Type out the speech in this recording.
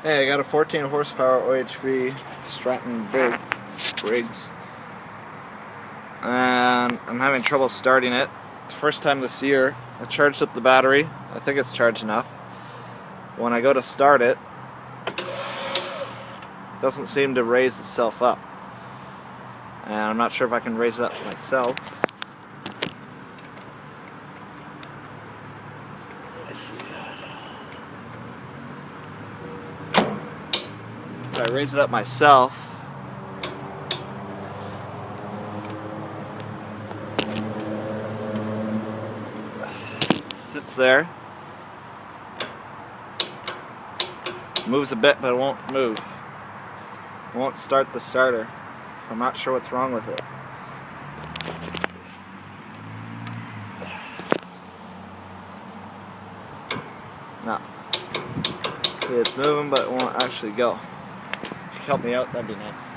Hey, I got a 14 horsepower OHV Stratton Briggs, and I'm having trouble starting it. First time this year. I charged up the battery. I think it's charged enough. When I go to start it, it doesn't seem to raise itself up. And I'm not sure if I can raise it up myself. Let's see. If I raise it up myself, it sits there, moves a bit, but it won't move. It won't start the starter, so I'm not sure what's wrong with it. No. See, it's moving, but it won't actually go. If you help me out, that'd be nice.